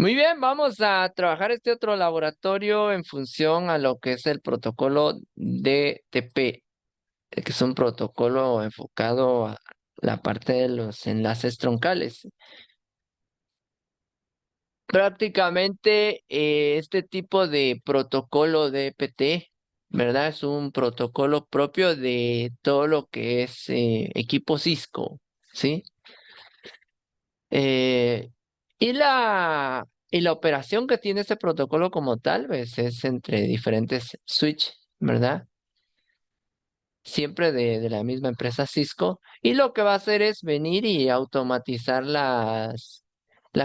Muy bien, vamos a trabajar este otro laboratorio en función a lo que es el protocolo DTP, que es un protocolo enfocado a la parte de los enlaces troncales. Prácticamente este tipo de protocolo DPT, ¿verdad? Es un protocolo propio de todo lo que es equipo Cisco, ¿sí? Eh, y la operación que tiene este protocolo como tal, pues, es entre diferentes switch, ¿verdad? Siempre de la misma empresa Cisco. Y lo que va a hacer es venir y automatizar la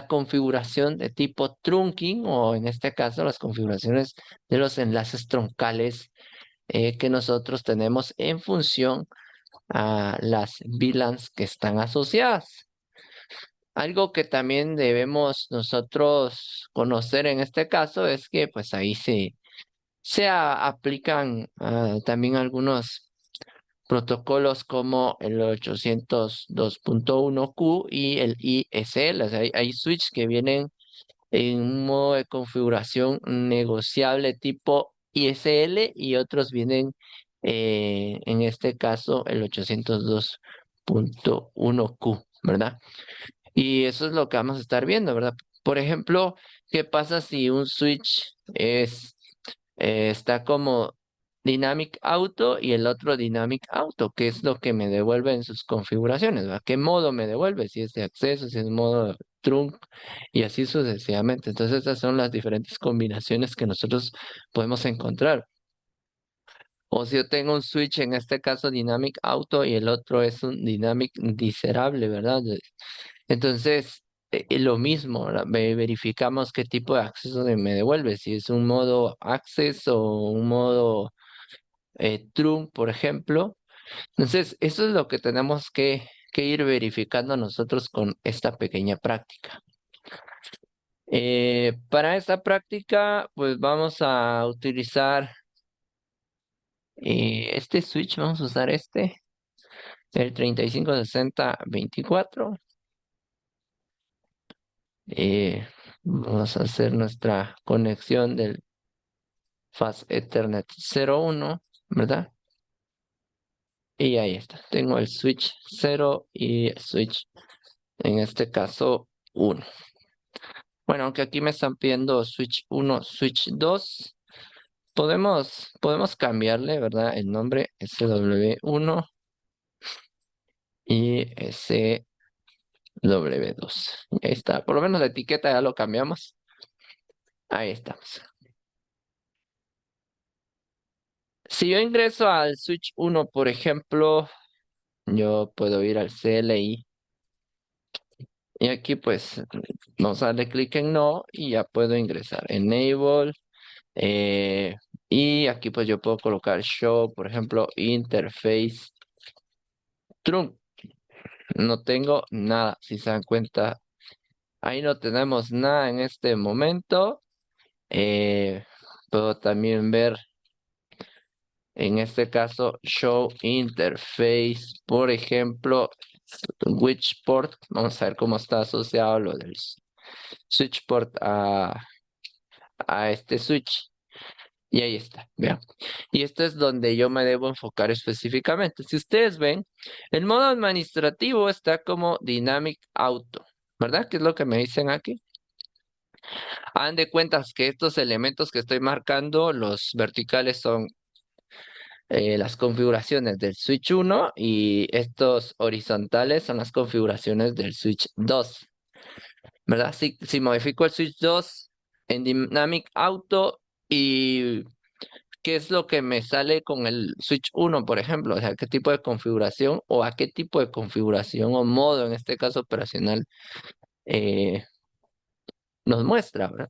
configuración de tipo trunking, o en este caso las configuraciones de los enlaces troncales que nosotros tenemos en función a las VLANs que están asociadas. Algo que también debemos nosotros conocer en este caso es que pues ahí se aplican también algunos protocolos como el 802.1Q y el ISL. O sea, hay switches que vienen en un modo de configuración negociable tipo ISL y otros vienen, en este caso, el 802.1Q, ¿verdad? Y eso es lo que vamos a estar viendo, ¿verdad? Por ejemplo, ¿qué pasa si un switch está como Dynamic Auto y el otro Dynamic Auto? ¿Qué es lo que me devuelve en sus configuraciones, ¿verdad? ¿Qué modo me devuelve? Si es de acceso, si es modo trunk y así sucesivamente. Entonces, estas son las diferentes combinaciones que nosotros podemos encontrar. O si yo tengo un switch, en este caso Dynamic Auto, y el otro es un Dynamic Discernible, ¿verdad? Entonces, lo mismo, ¿verdad? Verificamos qué tipo de acceso me devuelve, si es un modo access o un modo true, por ejemplo. Entonces, eso es lo que tenemos que ir verificando nosotros con esta pequeña práctica. Para esta práctica, pues vamos a utilizar este switch, vamos a usar el 356024. Eh, Vamos a hacer nuestra conexión del Fast Ethernet 01, ¿verdad? Y ahí está. Tengo el switch 0 y el switch, en este caso, 1. Bueno, aunque aquí me están pidiendo switch 1, switch 2, podemos cambiarle, ¿verdad? El nombre SW1 y SW2. Y ahí está. Por lo menos la etiqueta ya lo cambiamos. Ahí estamos. Si yo ingreso al switch 1, por ejemplo, yo puedo ir al CLI y aquí pues vamos a darle clic en no y ya puedo ingresar. Enable. eh, y aquí pues yo puedo colocar show, por ejemplo, interface true. No tengo nada, si se dan cuenta. Ahí no tenemos nada en este momento. Puedo también ver, en este caso, show interface, por ejemplo, which port. Vamos a ver cómo está asociado lo del switch port a este switch. Y ahí está, vean. Y esto es donde yo me debo enfocar específicamente. Si ustedes ven, el modo administrativo está como Dynamic Auto, ¿verdad? ¿Qué es lo que me dicen aquí? Hagan de cuentas que estos elementos que estoy marcando, los verticales son las configuraciones del switch 1 y estos horizontales son las configuraciones del switch 2, ¿verdad? Si modifico el switch 2 en Dynamic Auto, y ¿qué es lo que me sale con el switch 1, por ejemplo? O sea, ¿qué tipo de configuración o a qué tipo de configuración o modo, en este caso operacional, eh, nos muestra, ¿verdad?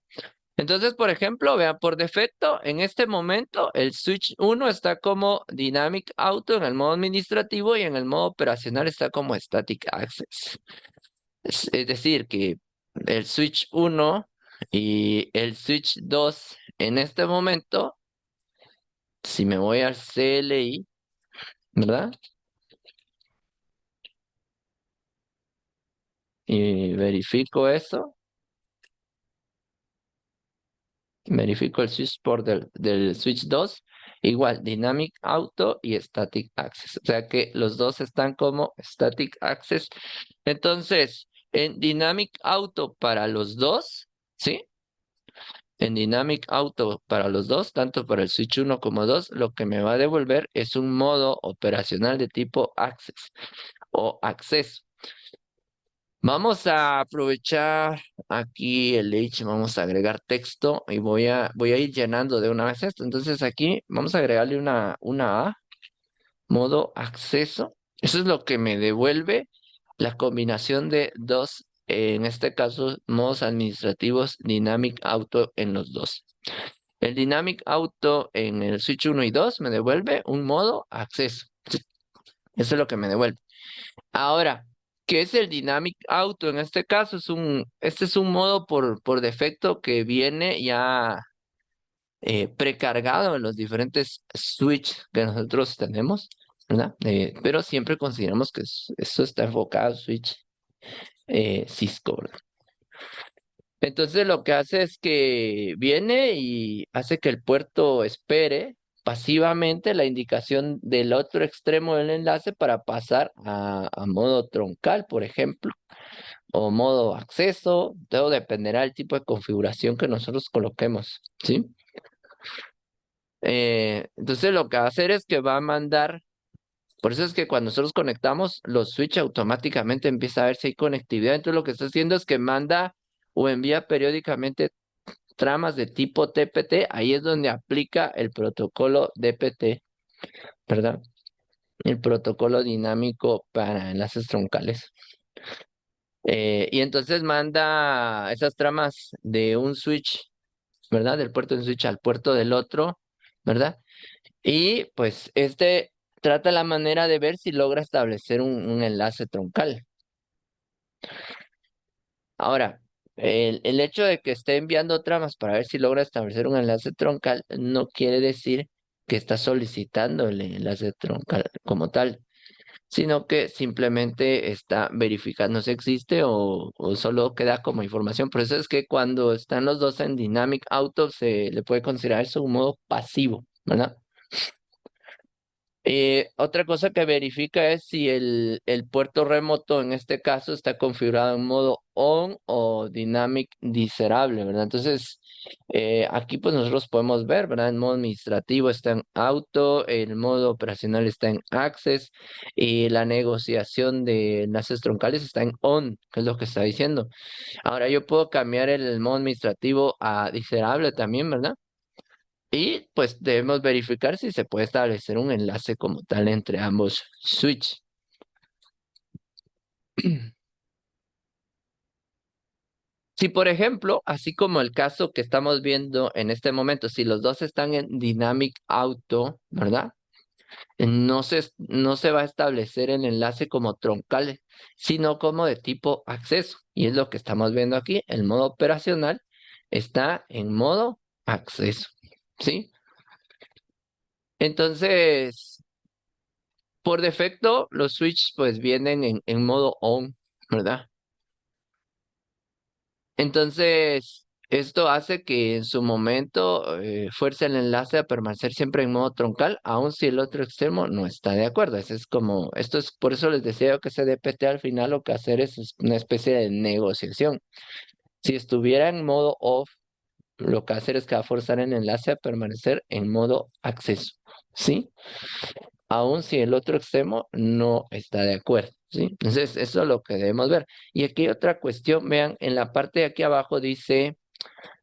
Entonces, por ejemplo, vean, por defecto, en este momento, el switch 1 está como Dynamic Auto en el modo administrativo y en el modo operacional está como Static Access. Es decir, que el switch 1 y el switch 2 en este momento, si me voy al CLI, ¿verdad? Y verifico eso. Verifico el switch port del switch 2. Igual, Dynamic Auto y Static Access. O sea que los dos están como Static Access. Entonces, en Dynamic Auto para los dos, ¿sí? En Dynamic Auto para los dos, tanto para el switch 1 como 2, lo que me va a devolver es un modo operacional de tipo Access o acceso. Vamos a aprovechar aquí el H, vamos a agregar texto y voy a ir llenando de una vez esto. Entonces aquí vamos a agregarle una A, modo acceso. Eso es lo que me devuelve la combinación de dos, en este caso, modos administrativos Dynamic Auto en los dos. El Dynamic Auto en el switch 1 y 2 me devuelve un modo acceso. Eso es lo que me devuelve. Ahora, ¿qué es el Dynamic Auto? En este caso, este es un modo por defecto que viene ya precargado en los diferentes switch que nosotros tenemos, ¿verdad? Pero siempre consideramos que esto está enfocado a switch Cisco, ¿verdad? Entonces lo que hace es que viene y hace que el puerto espere pasivamente la indicación del otro extremo del enlace para pasar a modo troncal, por ejemplo, o modo acceso. Todo dependerá del tipo de configuración que nosotros coloquemos, ¿sí? Entonces lo que va a hacer es que va a mandar, por eso es que cuando nosotros conectamos los switch automáticamente empieza a ver si hay conectividad. Entonces lo que está haciendo es que manda o envía periódicamente tramas de tipo TPT. Ahí es donde aplica el protocolo DPT, ¿verdad? El protocolo dinámico para enlaces troncales. Y entonces manda esas tramas de un switch, ¿verdad? Del puerto de un switch al puerto del otro, ¿verdad? Y pues este trata la manera de ver si logra establecer un enlace troncal. Ahora, el hecho de que esté enviando tramas para ver si logra establecer un enlace troncal no quiere decir que está solicitando el enlace troncal como tal, sino que simplemente está verificando si existe o solo queda como información. Por eso es que cuando están los dos en Dynamic Auto se le puede considerar eso un modo pasivo, ¿verdad? Otra cosa que verifica es si el puerto remoto en este caso está configurado en modo on o dynamic discerable, ¿verdad? Entonces, aquí pues nosotros podemos ver, ¿verdad? El modo administrativo está en auto, el modo operacional está en access y la negociación de enlaces troncales está en on, que es lo que está diciendo. Ahora yo puedo cambiar el modo administrativo a discerable también, ¿verdad? Y pues debemos verificar si se puede establecer un enlace como tal entre ambos switch. Si por ejemplo, así como el caso que estamos viendo en este momento, si los dos están en Dynamic Auto, ¿verdad? No se va a establecer el enlace como troncal, sino como de tipo acceso. Y es lo que estamos viendo aquí. El modo operacional está en modo acceso, ¿sí? Entonces, por defecto, los switch pues vienen en modo on, ¿verdad? Entonces, esto hace que en su momento fuerce el enlace a permanecer siempre en modo troncal, aun si el otro extremo no está de acuerdo. Esto es, por eso les decía yo que ese DPT al final lo que hacer es una especie de negociación. Si estuviera en modo off, lo que hacer es que va a forzar el enlace a permanecer en modo acceso, ¿sí? Aun si el otro extremo no está de acuerdo, ¿sí? Entonces, eso es lo que debemos ver. Y aquí hay otra cuestión, vean, en la parte de aquí abajo dice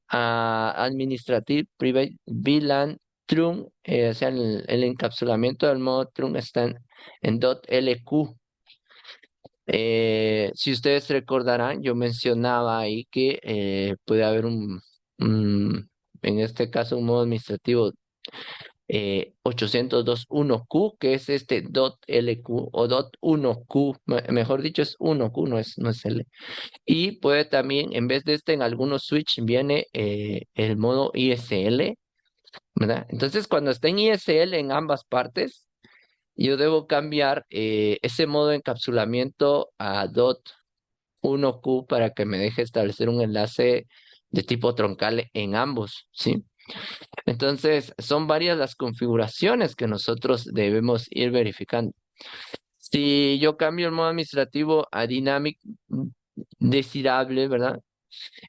Administrative Private VLAN Trunk, o sea, el encapsulamiento del modo trunk está en .lq. Si ustedes recordarán, yo mencionaba ahí que puede haber en este caso, un modo administrativo 802.1q, que es este .lq o .1q, mejor dicho es 1q, no es L. Y puede también, en vez de este, en algunos switch viene el modo ISL, ¿verdad? Entonces, cuando está en ISL en ambas partes, yo debo cambiar ese modo de encapsulamiento a .1q para que me deje establecer un enlace de tipo troncal en ambos, ¿sí? Entonces, son varias las configuraciones que nosotros debemos ir verificando. Si yo cambio el modo administrativo a Dynamic desirable, ¿verdad?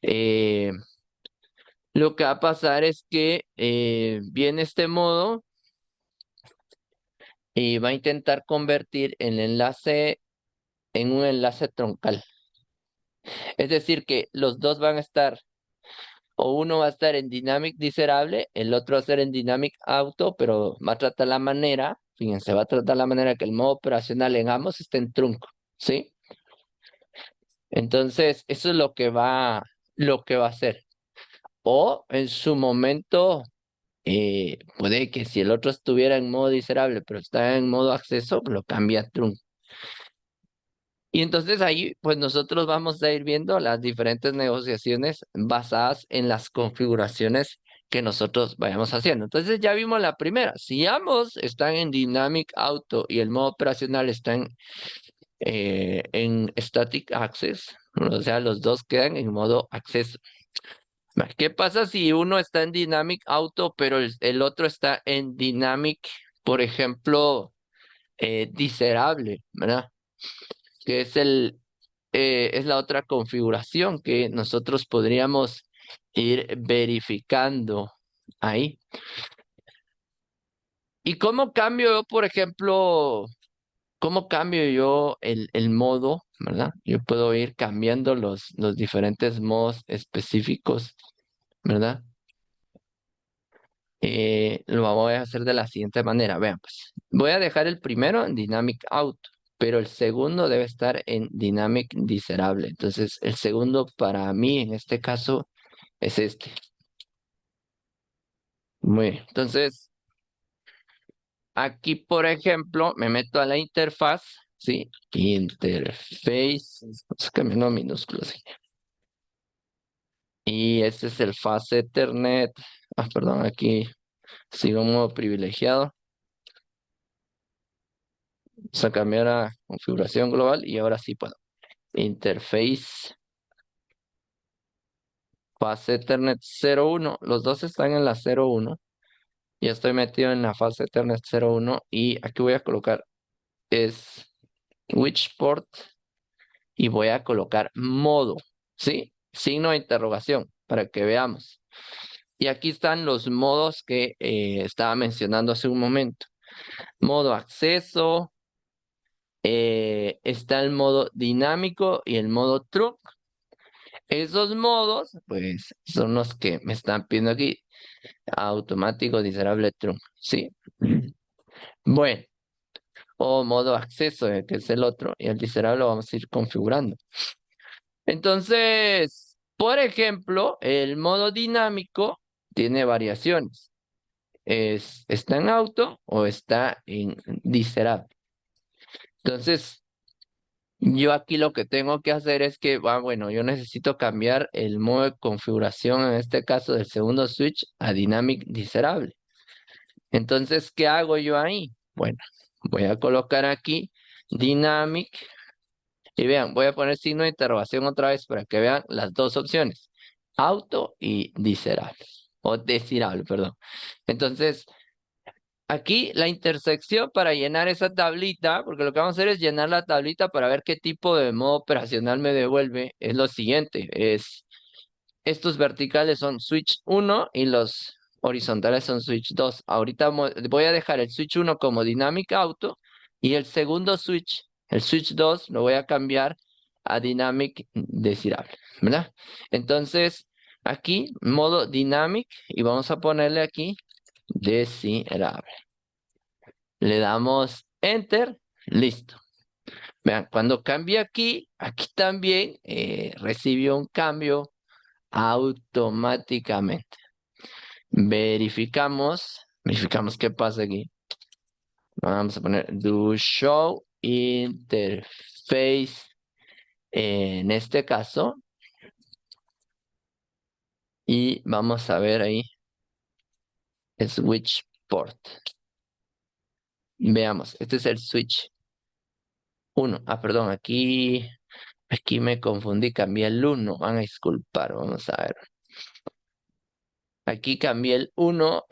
Eh, lo que va a pasar es que viene este modo y va a intentar convertir el enlace en un enlace troncal. Es decir, que los dos van a estar, o uno va a estar en Dynamic Desirable, el otro va a estar en Dynamic Auto, pero va a tratar la manera, fíjense, va a tratar la manera que el modo operacional en ambos esté en trunco, ¿sí? Entonces, eso es lo que va a hacer. O en su momento, puede que si el otro estuviera en modo miserable, pero está en modo acceso, lo cambia a trunco. Y entonces ahí, pues nosotros vamos a ir viendo las diferentes negociaciones basadas en las configuraciones que nosotros vayamos haciendo. Entonces ya vimos la primera. Si ambos están en Dynamic Auto y el modo operacional está en Static Access, o sea, los dos quedan en modo acceso. ¿Qué pasa si uno está en Dynamic Auto, pero el otro está en Dynamic, por ejemplo, Diserable, ¿verdad? Que es la otra configuración que nosotros podríamos ir verificando ahí. ¿Y cómo cambio yo, por ejemplo, cómo cambio yo el modo, ¿verdad? Yo puedo ir cambiando los diferentes modos específicos, ¿verdad? Lo voy a hacer de la siguiente manera. Vean, pues, voy a dejar el primero en Dynamic Auto, pero el segundo debe estar en Dynamic Desirable. Entonces, el segundo para mí en este caso es este. Muy bien. Entonces, aquí, por ejemplo, me meto a la interfaz, ¿sí? Interface, vamos cambiando minúsculas. ¿Sí? Y este es el Fast Ethernet. Ah, perdón, aquí sigo en modo privilegiado. Vamos a cambiar a configuración global y ahora sí puedo. Interface, fase Ethernet 01. Los dos están en la 01. Ya estoy metido en la fase Ethernet 01 y aquí voy a colocar es which port y voy a colocar modo, ¿sí? Signo de interrogación para que veamos. Y aquí están los modos que estaba mencionando hace un momento. Modo acceso, está el modo dinámico y el modo true. Esos modos, pues, son los que me están pidiendo aquí. Automático, miserable, true. ¿Sí? Bueno, o modo acceso, que es el otro. Y el miserable lo vamos a ir configurando. Entonces, por ejemplo, el modo dinámico tiene variaciones. ¿Está en auto o está en miserable? Entonces, yo aquí lo que tengo que hacer es que, bueno, yo necesito cambiar el modo de configuración, en este caso del segundo switch, a Dynamic Miserable. Entonces, ¿qué hago yo ahí? Bueno, voy a colocar aquí Dynamic y vean, voy a poner signo de interrogación otra vez para que vean las dos opciones, auto y Miserable, o desirable, perdón. Entonces, aquí la intersección para llenar esa tablita, porque lo que vamos a hacer es llenar la tablita para ver qué tipo de modo operacional me devuelve, es lo siguiente, estos verticales son switch 1 y los horizontales son switch 2. Ahorita voy a dejar el switch 1 como Dynamic Auto y el segundo switch, el switch 2, lo voy a cambiar a Dynamic Desirable, ¿verdad? Entonces, aquí, modo Dynamic y vamos a ponerle aquí Desirable. Le damos Enter, listo. Vean, cuando cambie aquí, aquí también recibió un cambio automáticamente. Verificamos qué pasa aquí. Vamos a poner do show interface en este caso. Y vamos a ver ahí switch port. Veamos, este es el switch 1. Ah, perdón, aquí me confundí, cambié el 1. Van a disculpar, vamos a ver. Aquí cambié el 1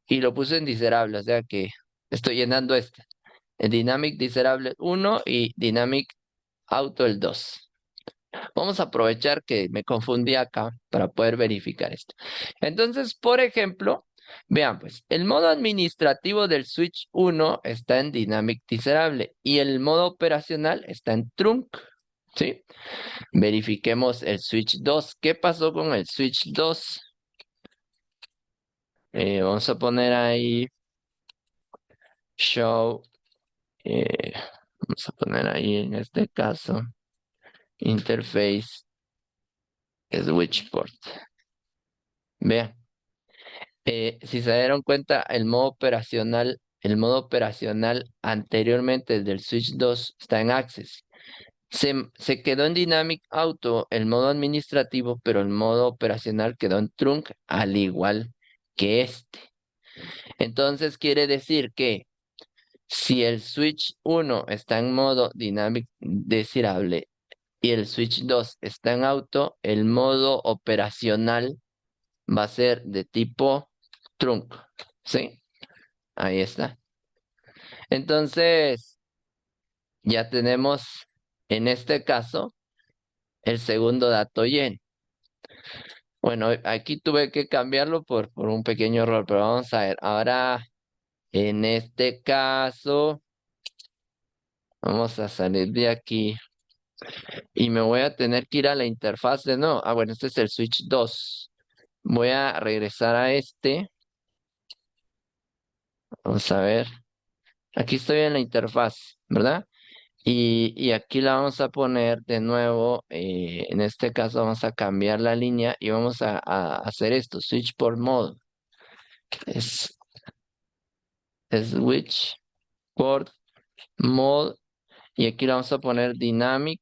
y lo puse en Miserable, o sea que estoy llenando este. El Dynamic Miserable 1 y Dynamic Auto el 2. Vamos a aprovechar que me confundí acá para poder verificar esto. Entonces, por ejemplo, vean pues, el modo administrativo del switch 1 está en Dynamic Miserable y el modo operacional está en Trunk. ¿Sí? Verifiquemos el switch 2. ¿Qué pasó con el switch 2? Vamos a poner ahí show. Vamos a poner ahí en este caso interface switch port. Vean, si se dieron cuenta, el modo operacional anteriormente del switch 2 está en Access. Se quedó en Dynamic Auto el modo administrativo, pero el modo operacional quedó en Trunk, al igual que este. Entonces quiere decir que si el switch 1 está en modo Dynamic Desirable y el switch 2 está en auto, el modo operacional va a ser de tipo trunk. ¿Sí? Ahí está. Entonces, ya tenemos en este caso el segundo dato lleno. Bueno, aquí tuve que cambiarlo por un pequeño error, pero vamos a ver. Ahora, en este caso, vamos a salir de aquí. Y me voy a tener que ir a la interfaz de nuevo. Ah, bueno, este es el switch 2. Voy a regresar a este. Vamos a ver. Aquí estoy en la interfaz, ¿verdad? Y aquí la vamos a poner de nuevo. En este caso vamos a cambiar la línea y vamos a hacer esto. Switch por mode. Es switch por mode. Y aquí la vamos a poner dynamic.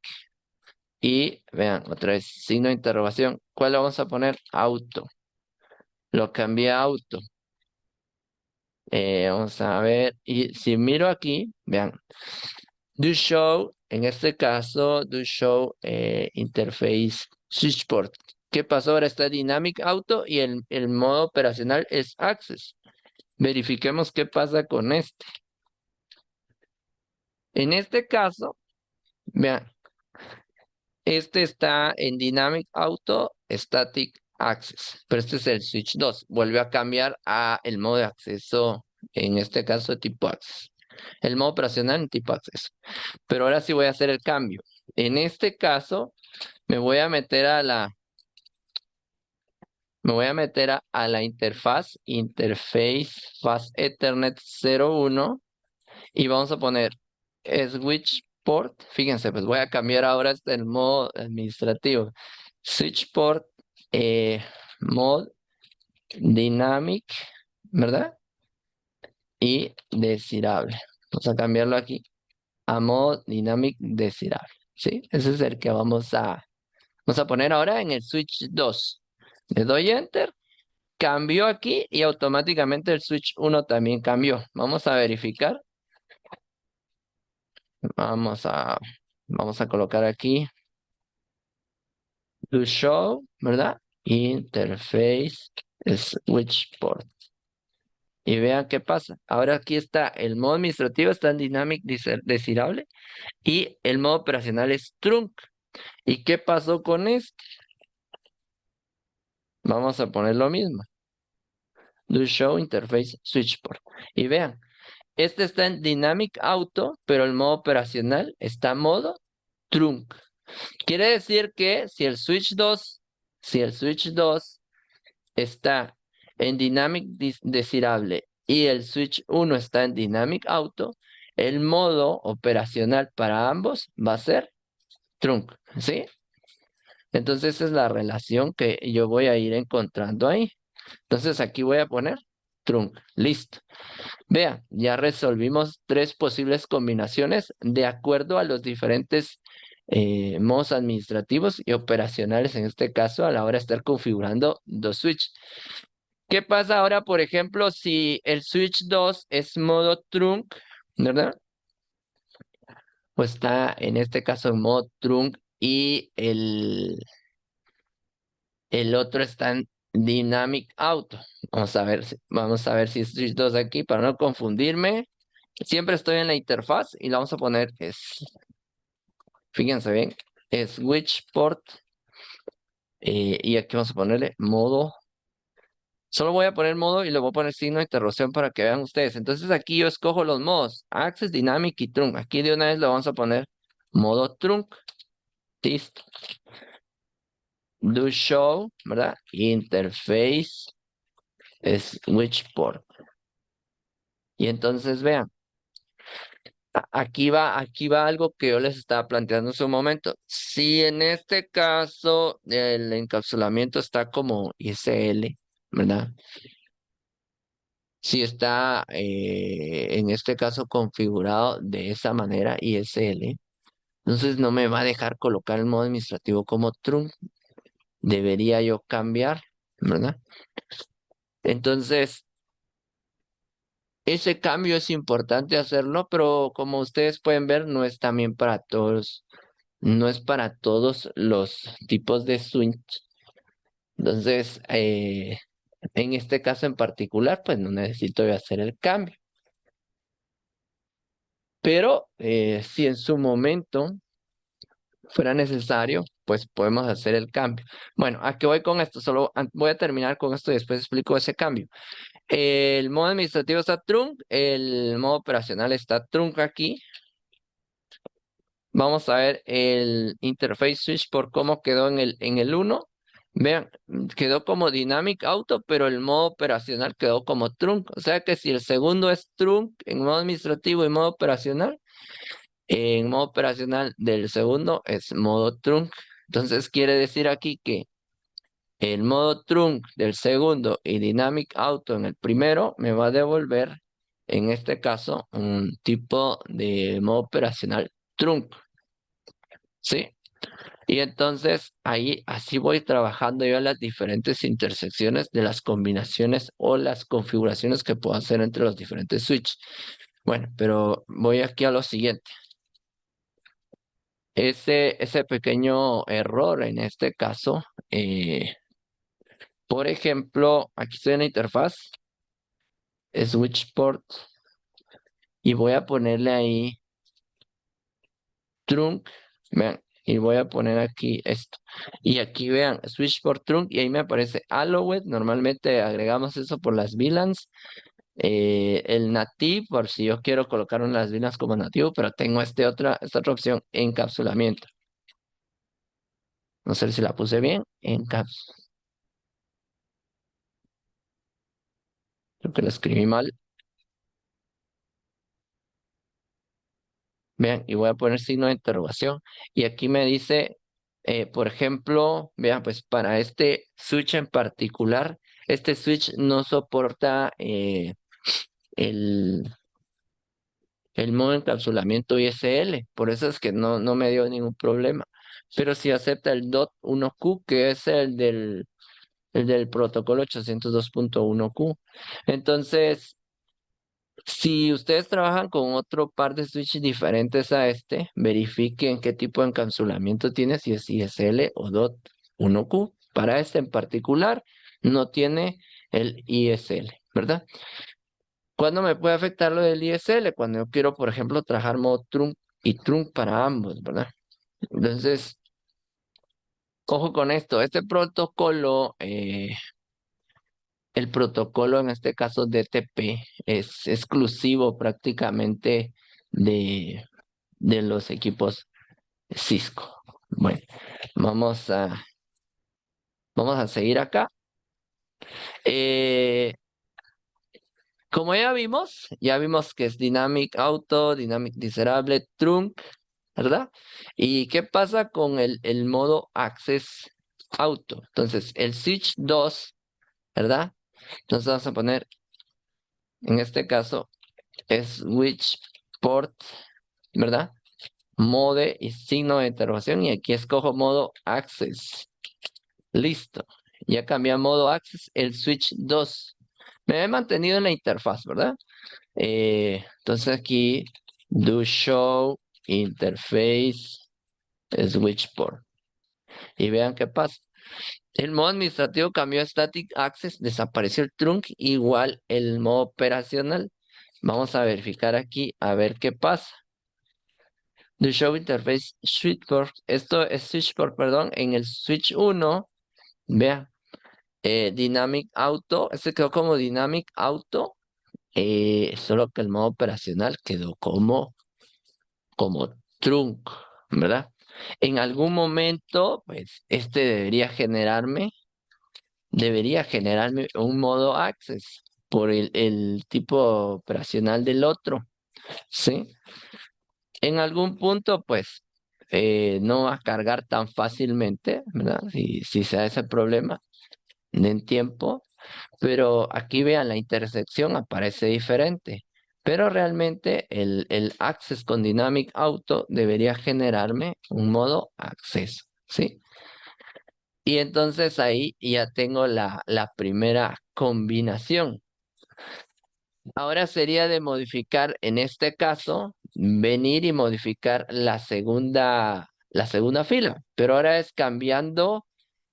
Y vean, otra vez, signo de interrogación. ¿Cuál le vamos a poner? Auto. Lo cambié a auto. Vamos a ver, y si miro aquí, vean, do show, en este caso, do show interface switchport. ¿Qué pasó? Ahora está Dynamic Auto y el modo operacional es Access. Verifiquemos qué pasa con este. En este caso, vean, este está en Dynamic Auto Static Access, pero este es el switch 2. Vuelve a cambiar a el modo de acceso, en este caso de tipo Access. El modo operacional en tipo acceso. Pero ahora sí voy a hacer el cambio. En este caso, me voy a meter a la interface Fast Ethernet 01 y vamos a poner switch port. Fíjense, pues voy a cambiar ahora este el modo administrativo. Switch port mode dynamic, ¿verdad? Y desirable. Vamos a cambiarlo aquí a modo dynamic desirable. ¿Sí? Ese es el que vamos a poner ahora en el switch 2. Le doy enter, cambió aquí y automáticamente el switch 1 también cambió. Vamos a verificar. Vamos a, vamos a colocar aquí do show, ¿verdad? Interface switch port. Y vean qué pasa. Ahora aquí está el modo administrativo, está en dynamic desirable y el modo operacional es trunk. ¿Y qué pasó con este? Vamos a poner lo mismo. Do show interface switch port. Y vean, este está en Dynamic Auto, pero el modo operacional está en modo trunk. Quiere decir que si el switch 2 está en Dynamic Desirable y el switch 1 está en Dynamic Auto, el modo operacional para ambos va a ser trunk, ¿sí? Entonces esa es la relación que yo voy a ir encontrando ahí. Entonces aquí voy a poner trunk, listo. Vea, ya resolvimos tres posibles combinaciones de acuerdo a los diferentes modos administrativos y operacionales, en este caso, a la hora de estar configurando dos switches. ¿Qué pasa ahora, por ejemplo, si el switch 2 es modo trunk, ¿verdad? Pues está en este caso en modo trunk y el otro está Dynamic Auto. Vamos a ver si es switch 2 aquí para no confundirme. Siempre estoy en la interfaz y la vamos a poner fíjense bien, es switch port y aquí vamos a ponerle modo. Solo voy a poner modo y le voy a poner signo de interrogación para que vean ustedes. Entonces aquí yo escojo los modos, Access, Dynamic y Trunk. Aquí de una vez le vamos a poner modo Trunk. Listo. Do show, ¿verdad? Interface, switch port. Y entonces vean, aquí va algo que yo les estaba planteando en su momento. Si en este caso el encapsulamiento está como ISL, ¿verdad? Si está en este caso configurado de esa manera ISL, entonces no me va a dejar colocar el modo administrativo como true. Debería yo cambiar, ¿verdad? Entonces, ese cambio es importante hacerlo, pero como ustedes pueden ver, no es también para todos, no es para todos los tipos de switch. Entonces, en este caso en particular, pues no necesito yo hacer el cambio. Pero si en su momento fuera necesario, pues podemos hacer el cambio. Bueno, ¿a qué voy con esto? Solo voy a terminar con esto y después explico ese cambio. El modo administrativo está trunc, el modo operacional está trunc aquí. Vamos a ver el interface switch por cómo quedó en el 1. Vean, quedó como dynamic auto, pero el modo operacional quedó como trunc. O sea que si el segundo es trunc en modo administrativo y modo operacional, en modo operacional del segundo es modo trunc. Entonces quiere decir aquí que el modo trunc del segundo y dynamic auto en el primero me va a devolver, en este caso, un tipo de modo operacional trunc. ¿Sí? Y entonces ahí así voy trabajando yo las diferentes intersecciones de las combinaciones o las configuraciones que puedo hacer entre los diferentes switches. Bueno, pero voy aquí a lo siguiente. Ese pequeño error en este caso, por ejemplo, aquí estoy en la interfaz, switch port, y voy a ponerle ahí trunk, vean, y voy a poner aquí esto. Y aquí vean, switch port trunk, y ahí me aparece allowed, normalmente agregamos eso por las VLANs, el native, por si yo quiero colocar unas VLANs como nativo, pero tengo esta otra opción, encapsulamiento. No sé si la puse bien, creo que la escribí mal. Vean, y voy a poner signo de interrogación. Y aquí me dice, por ejemplo, vean, pues para este switch en particular, este switch no soporta el, el modo encapsulamiento ISL. Por eso es que no me dio ningún problema. Pero sí acepta el DOT1Q, que es el del protocolo 802.1Q. Entonces, si ustedes trabajan con otro par de switches diferentes a este, verifiquen qué tipo de encapsulamiento tiene, si es ISL o DOT1Q. Para este en particular, no tiene el ISL, ¿verdad? ¿Cuándo me puede afectar lo del ISL? Cuando yo quiero, por ejemplo, trabajar modo trunk y trunk para ambos, ¿verdad? Entonces, ojo con esto. Este protocolo, el protocolo en este caso DTP, es exclusivo prácticamente de los equipos Cisco. Bueno, vamos a, vamos a seguir acá. Eh, como ya vimos que es Dynamic Auto, Dynamic Disable, Trunk, ¿verdad? ¿Y qué pasa con el modo Access Auto? Entonces, el Switch 2, ¿verdad? Entonces vamos a poner, en este caso, Switch Port, ¿verdad? Mode y signo de interrogación y aquí escojo modo Access. Listo. Ya cambié a modo Access el Switch 2. Me he mantenido en la interfaz, ¿verdad? Entonces aquí do show interface switch port. Y vean qué pasa. El modo administrativo cambió a Static Access, desapareció el trunk, igual el modo operacional. Vamos a verificar aquí a ver qué pasa. The Show Interface Switchboard, esto es Switchboard, perdón, en el Switch 1, vean, Dynamic Auto, este quedó como Dynamic Auto, solo que el modo operacional quedó como trunk, ¿verdad? En algún momento, pues, este debería generarme un modo access por el tipo operacional del otro, ¿sí? En algún punto, pues, no va a cargar tan fácilmente, ¿verdad? Si se da ese problema en tiempo, pero aquí vean, la intersección aparece diferente. Pero realmente el access con Dynamic Auto debería generarme un modo acceso, ¿sí? Y entonces ahí ya tengo la primera combinación. Ahora sería de modificar, en este caso, venir y modificar la segunda fila. Pero ahora es cambiando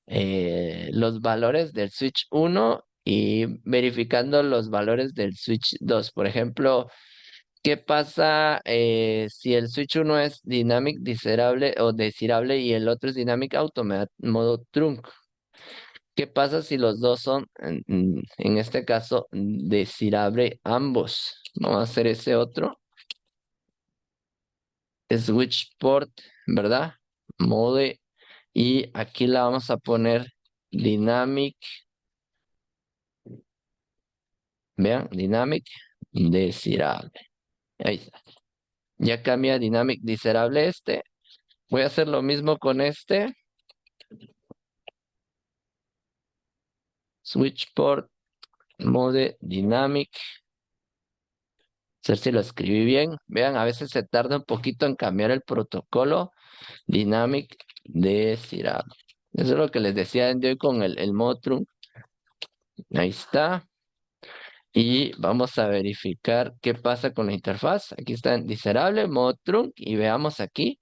los valores del switch 1 y verificando los valores del switch 2. Por ejemplo, ¿qué pasa si el switch 1 es dynamic desirable o desirable y el otro es dynamic auto? Me da modo trunk. ¿Qué pasa si los dos son, en este caso, desirable ambos? Vamos a hacer ese otro. Switch port, ¿verdad? Mode. Y aquí la vamos a poner dynamic. Vean, dynamic desirable. Ahí está. Ya cambia dynamic desirable este. Voy a hacer lo mismo con este. Switch port, mode dynamic. A ver si lo escribí bien. Vean, a veces se tarda un poquito en cambiar el protocolo. Dynamic desirable. Eso es lo que les decía de hoy con el modo trunk. Ahí está. Y vamos a verificar qué pasa con la interfaz. Aquí está en desirable, modo trunk. Y veamos aquí.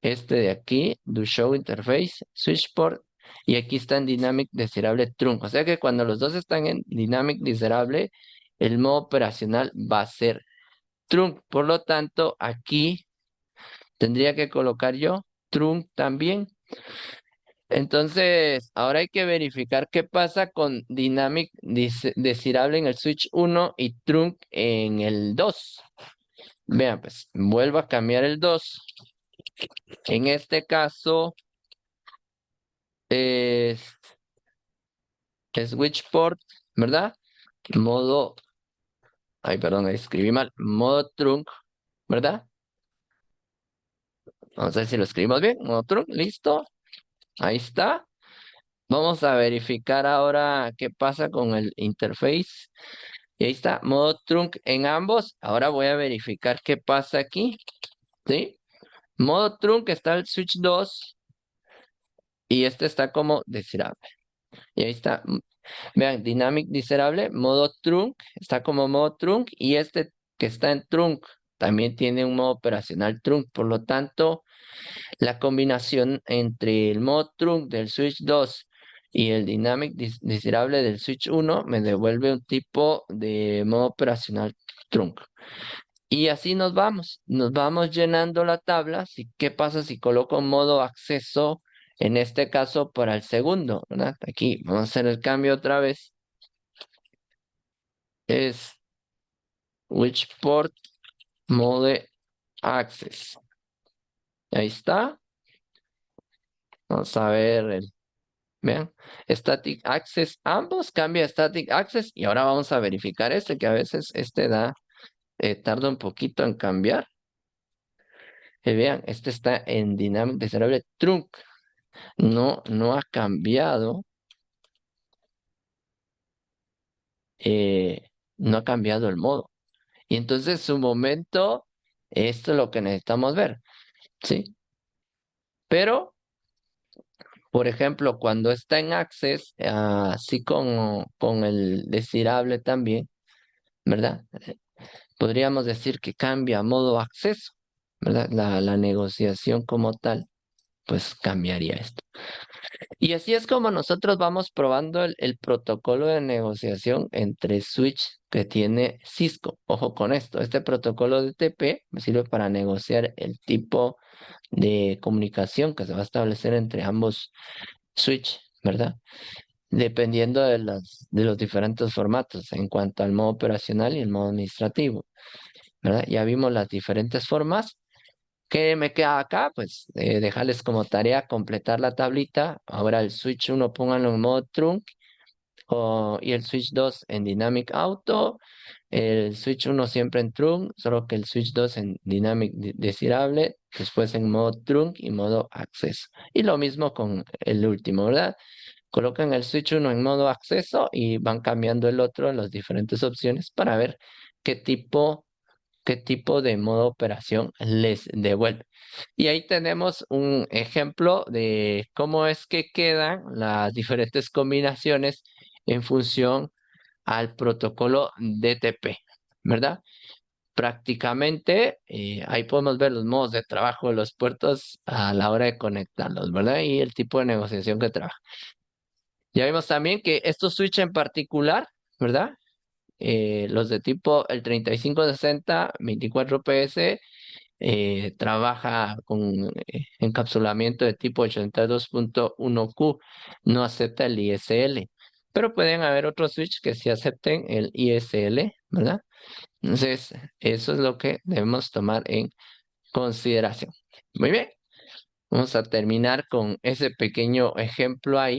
Este de aquí, do show interface, switch port. Y aquí está en dynamic desirable trunk. O sea que cuando los dos están en dynamic desirable, el modo operacional va a ser trunk. Por lo tanto, aquí tendría que colocar yo trunk también. Entonces, ahora hay que verificar qué pasa con Dynamic desirable en el switch 1 y trunk en el 2. Vean, pues, vuelvo a cambiar el 2. En este caso, es switch port, ¿verdad? Modo, ay, perdón, escribí mal. Modo trunk, ¿verdad? Vamos a ver si lo escribimos bien. Modo trunk, listo. Ahí está. Vamos a verificar ahora qué pasa con el interface. Y ahí está, modo trunk en ambos. Ahora voy a verificar qué pasa aquí. ¿Sí? Modo trunk está el switch 2 y este está como desirable. Y ahí está. Vean, dynamic desirable, modo trunk, está como modo trunk y este que está en trunk también tiene un modo operacional trunk. Por lo tanto, la combinación entre el modo trunk del switch 2 y el dynamic desirable del switch 1 me devuelve un tipo de modo operacional trunk. Y así nos vamos llenando la tabla. ¿Qué pasa si coloco modo acceso? En este caso para el segundo, ¿verdad? Aquí vamos a hacer el cambio otra vez. Es which port mode access. Ahí está. Vamos a ver vean, static access. Ambos cambia static access. Y ahora vamos a verificar este, que a veces tarda un poquito en cambiar. Vean, este está en dynamic desirable trunk. No ha cambiado. No ha cambiado el modo. Y entonces su momento, esto es lo que necesitamos ver, ¿sí? Pero, por ejemplo, cuando está en Access, así con el desirable también, ¿verdad? Podríamos decir que cambia a modo acceso, ¿verdad? La negociación como tal. pues cambiaría esto. Y así es como nosotros vamos probando el protocolo de negociación entre switch que tiene Cisco. Ojo con esto, este protocolo de TP me sirve para negociar el tipo de comunicación que se va a establecer entre ambos switch, ¿verdad? Dependiendo de los diferentes formatos en cuanto al modo operacional y el modo administrativo, ¿verdad? Ya vimos las diferentes formas. ¿Qué me queda acá? Pues dejarles como tarea completar la tablita. Ahora el switch 1 pónganlo en modo trunk y el switch 2 en dynamic auto. El switch 1 siempre en trunk, solo que el switch 2 en dynamic desirable, después en modo trunk y modo acceso. Y lo mismo con el último, ¿verdad? Colocan el switch 1 en modo acceso y van cambiando el otro en las diferentes opciones para ver qué tipo qué tipo de modo operación les devuelve. Y ahí tenemos un ejemplo de cómo es que quedan las diferentes combinaciones en función al protocolo DTP, ¿verdad? Prácticamente ahí podemos ver los modos de trabajo de los puertos a la hora de conectarlos, ¿verdad? Y el tipo de negociación que trabaja. Ya vimos también que estos switch en particular, ¿verdad? Los de tipo el 3560 24 PS trabaja con encapsulamiento de tipo 82.1Q, no acepta el ISL, pero pueden haber otros switch que sí acepten el ISL, ¿verdad? Entonces, eso es lo que debemos tomar en consideración. Muy bien, vamos a terminar con ese pequeño ejemplo ahí.